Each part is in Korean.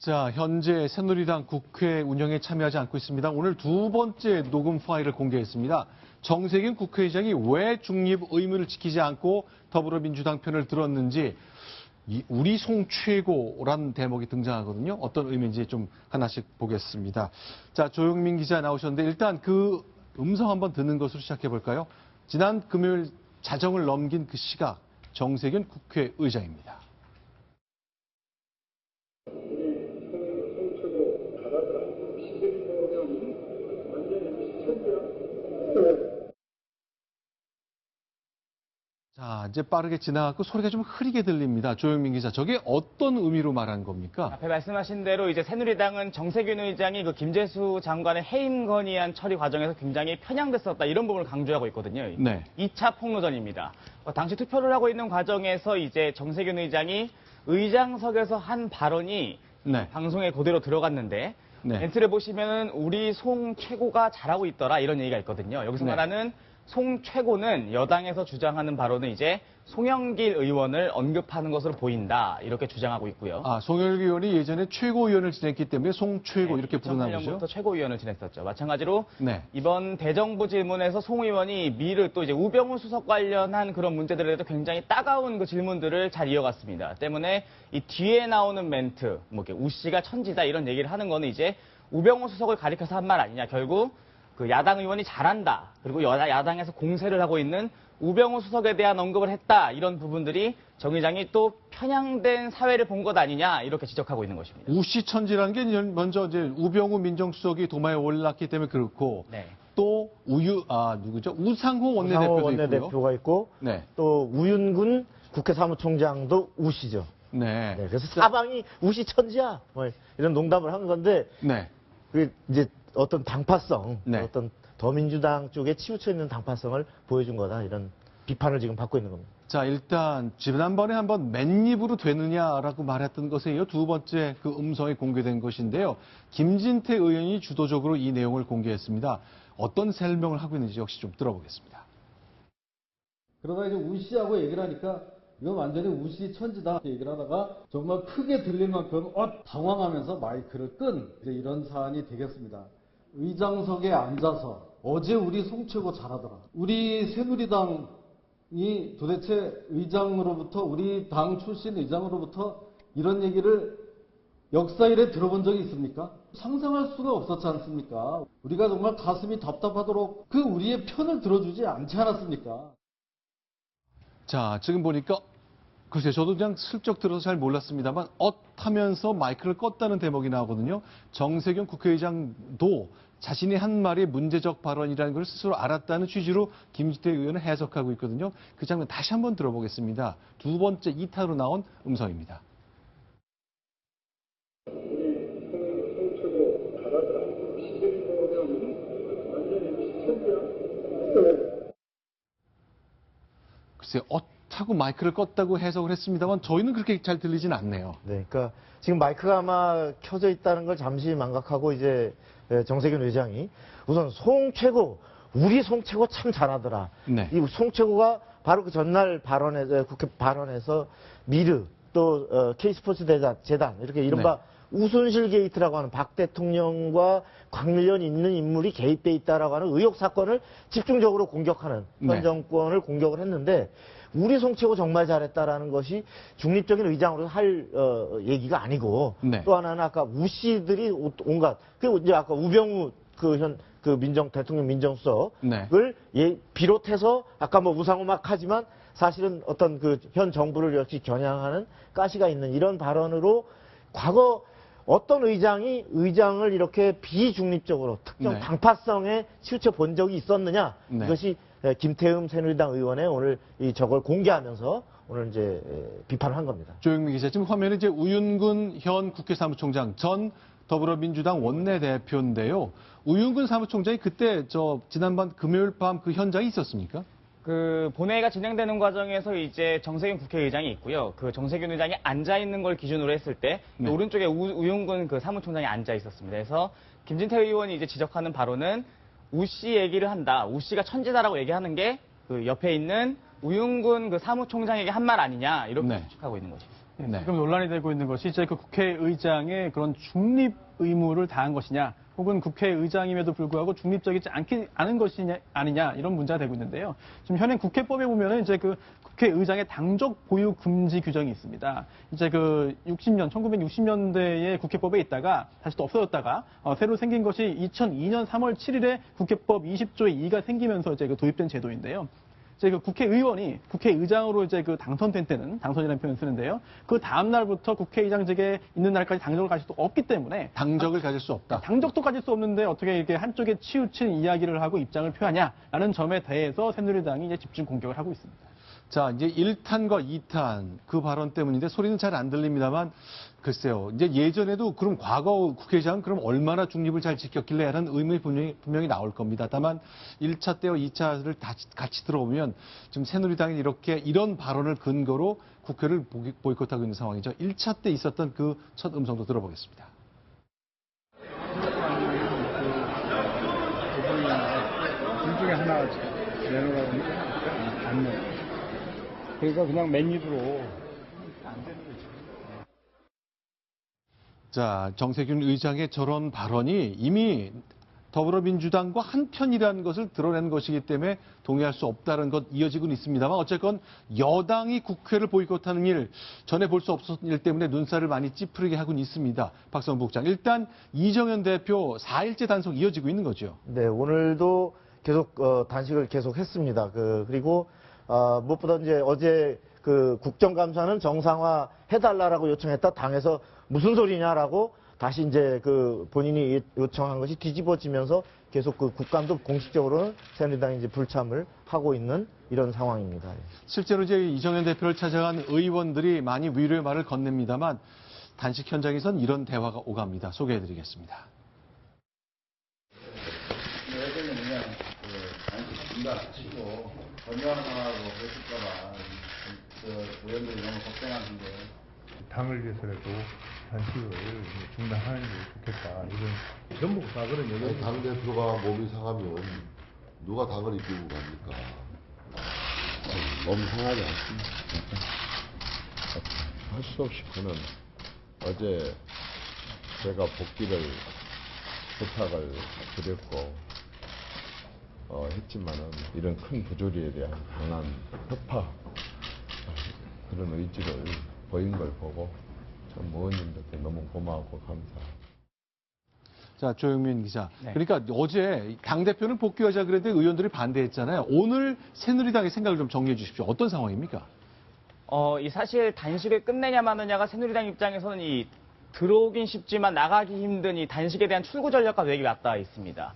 자, 현재 새누리당 국회 운영에 참여하지 않고 있습니다. 오늘 두 번째 녹음 파일을 공개했습니다. 정세균 국회의장이 왜 중립 의무를 지키지 않고 더불어민주당 편을 들었는지 우리 송 최고라는 대목이 등장하거든요. 어떤 의미인지 좀 하나씩 보겠습니다. 자, 조영민 기자 나오셨는데 일단 그 음성 한번 듣는 것으로 시작해 볼까요? 지난 금요일 자정을 넘긴 그 시각 정세균 국회의장입니다. 자, 이제 빠르게 지나갔고 소리가 좀 흐리게 들립니다. 조영민 기자, 저게 어떤 의미로 말한 겁니까? 앞에 말씀하신 대로 이제 새누리당은 정세균 의장이 그 김재수 장관의 해임 건의안 처리 과정에서 굉장히 편향됐었다 이런 부분을 강조하고 있거든요. 네. 2차 폭로전입니다. 당시 투표를 하고 있는 과정에서 이제 정세균 의장이 의장석에서 한 발언이 네. 방송에 그대로 들어갔는데 네. 멘트를 보시면은 우리 송 최고가 잘하고 있더라 이런 얘기가 있거든요. 여기서 네. 말하는 송 최고는 여당에서 주장하는 바로는 이제 송영길 의원을 언급하는 것으로 보인다 이렇게 주장하고 있고요. 아, 송영길 의원이 예전에 최고위원을 지냈기 때문에 송 최고 이렇게 부르나 보죠? 2008년부터 최고위원을 지냈었죠. 마찬가지로 네. 이번 대정부 질문에서 송 의원이 미르 또 이제 우병우 수석 관련한 그런 문제들에 대해서 굉장히 따가운 그 질문들을 잘 이어갔습니다. 때문에 이 뒤에 나오는 멘트, 뭐 이렇게 우 씨가 천지다 이런 얘기를 하는 거는 이제 우병우 수석을 가리켜서 한 말 아니냐. 결국 그 야당 의원이 잘한다. 그리고 야당에서 공세를 하고 있는 우병우 수석에 대한 언급을 했다. 이런 부분들이 정 의장이 또 편향된 사회를 본 것 아니냐. 이렇게 지적하고 있는 것입니다. 우씨 천지라는 게 먼저 이제 우병우 민정수석이 도마에 올랐기 때문에 그렇고 네. 또 누구죠? 우상호 원내대표도 원내대표가 있고 네. 또 우윤근 국회 사무총장도 우씨죠. 네. 네, 그래서 사방이 우씨 천지야. 뭐 이런 농담을 한 건데 네. 그게 이제 어떤 당파성, 네. 어떤 더민주당 쪽에 치우쳐 있는 당파성을 보여준 거다 이런 비판을 지금 받고 있는 겁니다. 자, 일단 지난번에 한번 맨입으로 되느냐라고 말했던 것에 이어 두 번째 그 음성이 공개된 것인데요. 김진태 의원이 주도적으로 이 내용을 공개했습니다. 어떤 설명을 하고 있는지 역시 좀 들어보겠습니다. 그러다 이제 우 씨하고 얘기를 하니까 이건 완전히 우 씨 천지다 얘기를 하다가 정말 크게 들릴 만큼 당황하면서 마이크를 끈 이제 이런 사안이 되겠습니다. 의장석에 앉아서 어제 우리 송 최고 잘하더라. 우리 새누리당이 도대체 의장으로부터 우리 당 출신 의장으로부터 이런 얘기를 역사 이래 들어본 적이 있습니까? 상상할 수가 없었지 않습니까? 우리가 정말 가슴이 답답하도록 그 우리의 편을 들어주지 않지 않았습니까? 자, 지금 보니까 글쎄 저도 그냥 슬쩍 들어서 잘 몰랐습니다만 하면서 마이크를 껐다는 대목이 나오거든요. 정세균 국회의장도 자신이 한 말이 문제적 발언이라는 걸 스스로 알았다는 취지로 김진태 의원은 해석하고 있거든요. 그 장면 다시 한번 들어보겠습니다. 두 번째 2타로 나온 음성입니다. 글쎄 하고 마이크를 껐다고 해석을 했습니다만 저희는 그렇게 잘 들리진 않네요. 네, 그러니까 지금 마이크가 아마 켜져 있다는 걸 잠시 망각하고 이제 정세균 의장이 우선 송 최고, 우리 송 최고 참 잘하더라. 네. 이 송 최고가 바로 그 전날 국회 발언에서 미르 또 K스포츠 재단 이렇게 이른바 우순실 게이트라고 하는 박 대통령과 관련 있는 인물이 개입돼 있다라고 하는 의혹 사건을 집중적으로 공격하는 현 정권을 공격을 했는데 우리 송 최고 정말 잘했다라는 것이 중립적인 의장으로 할 얘기가 아니고 또 하나는 아까 우 씨들이 온갖 그리고 이제 아까 우병우 대통령 민정수석을 비롯해서 아까 뭐 우상호 막 하지만 사실은 어떤 그 현 정부를 역시 겨냥하는 가시가 있는 이런 발언으로 과거 어떤 의장이 의장을 이렇게 비중립적으로 특정 당파성에 치우쳐 본 적이 있었느냐 이것이 김태흠 새누리당 의원의 오늘 저걸 공개하면서 오늘 이제 비판을 한 겁니다. 조영민 기자, 지금 화면에 이제 우윤근 현 국회 사무총장 전 더불어민주당 원내대표인데요. 우윤근 사무총장이 그때 지난번 금요일 밤 그 현장에 있었습니까? 그 본회의가 진행되는 과정에서 이제 정세균 국회의장이 있고요. 그 정세균 의장이 앉아 있는 걸 기준으로 했을 때 오른쪽에 우윤근 그 사무총장이 앉아 있었습니다. 그래서 김진태 의원이 이제 지적하는 바로는 우 씨 얘기를 한다. 우 씨가 천지다라고 얘기하는 게 그 옆에 있는 우윤근 그 사무총장에게 한 말 아니냐 이렇게 추측하고 있는 것입니다. 네. 지금 논란이 되고 있는 것이 이제 그 국회의장의 그런 중립 의무를 다한 것이냐, 혹은 국회의장임에도 불구하고 중립적이지 않은 것이냐 아니냐 이런 문제가 되고 있는데요. 지금 현행 국회법에 보면은 이제 그 국회의장의 당적 보유 금지 규정이 있습니다. 이제 그 1960년대에 국회법에 있다가 다시 또 없어졌다가 새로 생긴 것이 2002년 3월 7일에 국회법 20조의 2가 생기면서 이제 그 도입된 제도인데요. 이제 그 국회의원이 국회의장으로 이제 그 당선된 때는 당선이라는 표현을 쓰는데요. 그 다음 날부터 국회의장직에 있는 날까지 당적을 가질 수 없기 때문에 당적을 가질 수 없다. 당적도 가질 수 없는데 어떻게 이렇게 한쪽에 치우친 이야기를 하고 입장을 표하냐라는 점에 대해서 새누리당이 이제 집중 공격을 하고 있습니다. 자, 이제 1탄과 2탄 그 발언 때문인데 소리는 잘 안 들립니다만 글쎄요. 이제 예전에도 그럼 과거 국회의장은 그럼 얼마나 중립을 잘 지켰길래 하는 의문이 분명히 나올 겁니다. 다만 1차 때와 2차를 같이 들어보면 지금 새누리당이 이런 발언을 근거로 국회를 보이콧하고 있는 상황이죠. 1차 때 있었던 그 첫 음성도 들어보겠습니다. 둘 중에 하나 내놓으라고 하니까 안 내요. 그러니까 그냥 맨입으로 안 되는 거죠. 자, 정세균 의장의 저런 발언이 이미 더불어민주당과 한편이라는 것을 드러낸 것이기 때문에 동의할 수 없다는 것 이어지고는 있습니다만 어쨌건 여당이 국회를 보이콧하는 일, 전에 볼 수 없었던 일 때문에 눈살을 많이 찌푸리게 하고는 있습니다. 박성부 국장. 일단 이정현 대표 4일째 단속 이어지고 있는 거죠. 네, 오늘도 계속 단식을 계속 했습니다. 그리고 무엇보다 이제 어제 그 국정감사는 정상화 해달라라고 요청했다 당에서 무슨 소리냐라고 다시 이제 그 본인이 요청한 것이 뒤집어지면서 계속 그 국감도 공식적으로는 새누리당이 이제 불참을 하고 있는 이런 상황입니다. 실제로 이제 이정현 대표를 찾아간 의원들이 많이 위로의 말을 건넵니다만 단식 현장에선 이런 대화가 오갑니다. 소개해드리겠습니다. 예전에 그냥 단식 중단하시고 건강하고 그러실까봐 의원들이 너무 걱정하는데 당을 위해서라도 단식을 중단하는 게 좋겠다. 이런 전부 다 그런 얘기를 당대표가 몸이 상하면 누가 당을 이끌고 갑니까? 몸 상하지 않습니다. 할 수 없이 그는 어제 제가 복귀를 부탁을 드렸고 했지만은 이런 큰 부조리에 대한 강한 협파 그런 의지를 보인 걸 보고 참 의원님들께 너무 고마웠고 감사합니다. 자, 조영민 기자. 네. 그러니까 어제 당대표는 복귀하자 그랬는데 의원들이 반대했잖아요. 오늘 새누리당의 생각을 좀 정리해 주십시오. 어떤 상황입니까? 이 사실 단식을 끝내냐 마느냐가 새누리당 입장에서는 이 들어오긴 쉽지만 나가기 힘든 이 단식에 대한 출구 전략과 맥이 맞닿아 있습니다.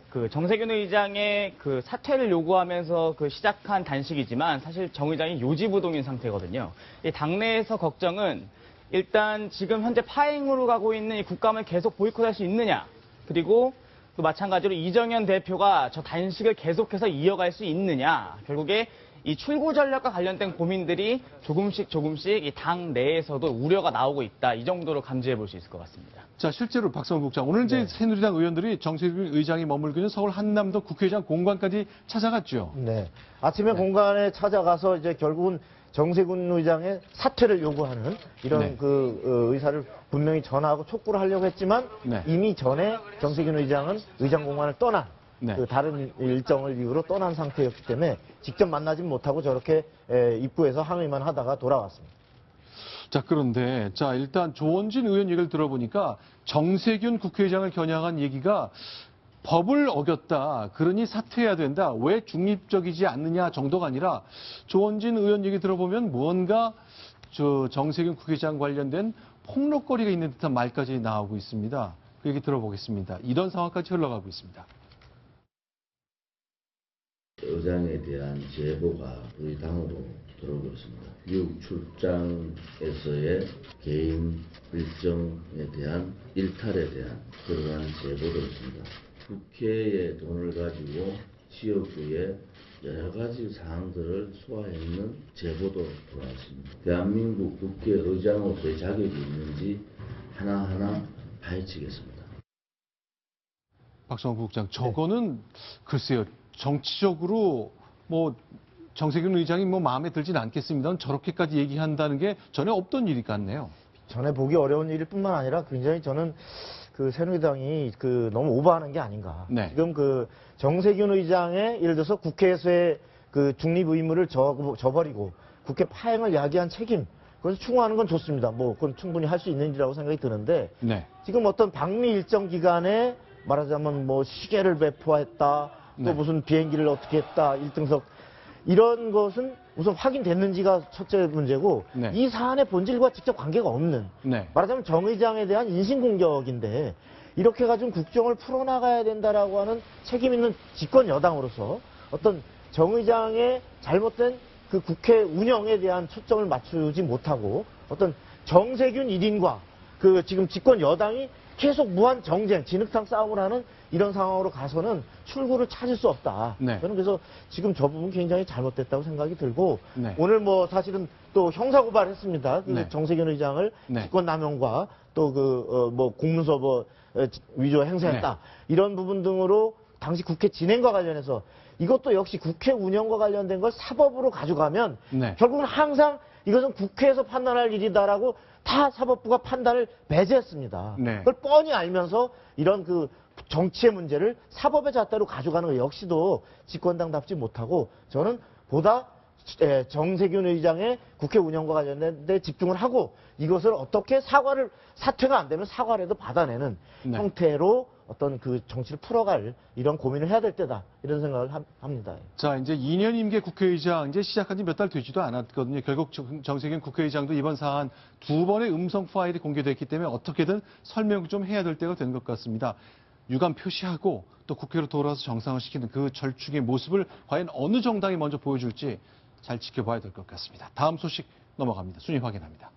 그 정세균 의장의 그 사퇴를 요구하면서 그 시작한 단식이지만 사실 정 의장이 요지부동인 상태거든요. 이 당내에서 걱정은 일단 지금 현재 파행으로 가고 있는 이 국감을 계속 보이콧할 수 있느냐, 그리고 또 마찬가지로 이정현 대표가 저 단식을 계속해서 이어갈 수 있느냐, 결국에 이 출구 전략과 관련된 고민들이 조금씩 이 당 내에서도 우려가 나오고 있다. 이 정도로 감지해 볼 수 있을 것 같습니다. 자, 실제로 박성훈 국장. 오늘 이제 새누리당 의원들이 정세균 의장이 머물고 있는 서울 한남동 국회의장 공관까지 찾아갔죠. 네. 아침에 공간에 찾아가서 이제 결국은 정세균 의장의 사퇴를 요구하는 이런 네. 의사를 분명히 전하고 촉구를 하려고 했지만 네. 이미 전에 정세균 의장은 의장 공간을 떠난 네. 그 다른 일정을 이유로 떠난 상태였기 때문에 직접 만나진 못하고 저렇게 입구에서 항의만 하다가 돌아왔습니다. 자, 그런데 자, 일단 조원진 의원 얘기를 들어보니까 정세균 국회의장을 겨냥한 얘기가 법을 어겼다. 그러니 사퇴해야 된다. 왜 중립적이지 않느냐 정도가 아니라 조원진 의원 얘기 들어보면 무언가 정세균 국회의장 관련된 폭로거리가 있는 듯한 말까지 나오고 있습니다. 그 얘기 들어보겠습니다. 이런 상황까지 흘러가고 있습니다. 의장에 대한 제보가 우리 당으로 들어오고 있습니다. 미국 출장에서의 개인 일정에 대한 일탈에 대한 그러한 제보도 있습니다. 국회의 돈을 가지고 지역구에 여러 가지 사항들을 소화했는 제보도 들어왔습니다. 대한민국 국회의장으로서의 자격이 있는지 하나하나 파헤치겠습니다. 박성국 국장, 저거는 글쎄요, 정치적으로 뭐 정세균 의장이 뭐 마음에 들진 않겠습니다. 저렇게까지 얘기한다는 게 전혀 없던 일이 같네요. 전에 보기 어려운 일일 뿐만 아니라 굉장히 저는 그 새누리당이 그 너무 오버하는 게 아닌가. 네. 지금 그 정세균 의장의 예를 들어서 국회에서의 그 중립 의무를 저버리고 국회 파행을 야기한 책임, 그것을 추궁하는 건 좋습니다. 뭐 그건 충분히 할 수 있는 일이라고 생각이 드는데 네. 지금 어떤 방미 일정 기간에 말하자면 뭐 시계를 배포했다, 또 네. 무슨 비행기를 어떻게 했다, 1등석 이런 것은 우선 확인됐는지가 첫째 문제고 네. 이 사안의 본질과 직접 관계가 없는 네. 말하자면 정 의장에 대한 인신공격인데 이렇게 가지고 국정을 풀어나가야 된다라고 하는 책임 있는 집권 여당으로서 어떤 정 의장의 잘못된 그 국회 운영에 대한 초점을 맞추지 못하고 어떤 정세균 1인과 그 지금 집권 여당이 계속 무한 정쟁, 진흙탕 싸움을 하는 이런 상황으로 가서는 출구를 찾을 수 없다. 네. 저는 그래서 지금 저 부분 굉장히 잘못됐다고 생각이 들고 네. 오늘 뭐 사실은 또 형사고발했습니다. 그 네. 정세균 의장을 네. 직권남용과 또 그 뭐 공문서 위조 행사했다 이런 부분 등으로 당시 국회 진행과 관련해서 이것도 역시 국회 운영과 관련된 걸 사법으로 가져가면 네. 결국은 항상 이것은 국회에서 판단할 일이다라고 다 사법부가 판단을 배제했습니다. 네. 그걸 뻔히 알면서 이런 그 정치의 문제를 사법의 잣대로 가져가는 것 역시도 집권당답지 못하고 저는 보다 정세균 의장의 국회 운영과 관련된 데 집중을 하고 이것을 어떻게 사퇴가 안 되면 사과라도 받아내는 네. 형태로 어떤 그 정치를 풀어갈 이런 고민을 해야 될 때다 이런 생각을 합니다. 자, 이제 2년 임기 국회의장 이제 시작한 지 몇 달 되지도 않았거든요. 결국 정세균 국회의장도 이번 사안 2번의 음성 파일이 공개됐기 때문에 어떻게든 설명 좀 해야 될 때가 된 것 같습니다. 유감 표시하고 또 국회로 돌아와서 정상을 시키는 그 절충의 모습을 과연 어느 정당이 먼저 보여줄지 잘 지켜봐야 될 것 같습니다. 다음 소식 넘어갑니다. 순위 확인합니다.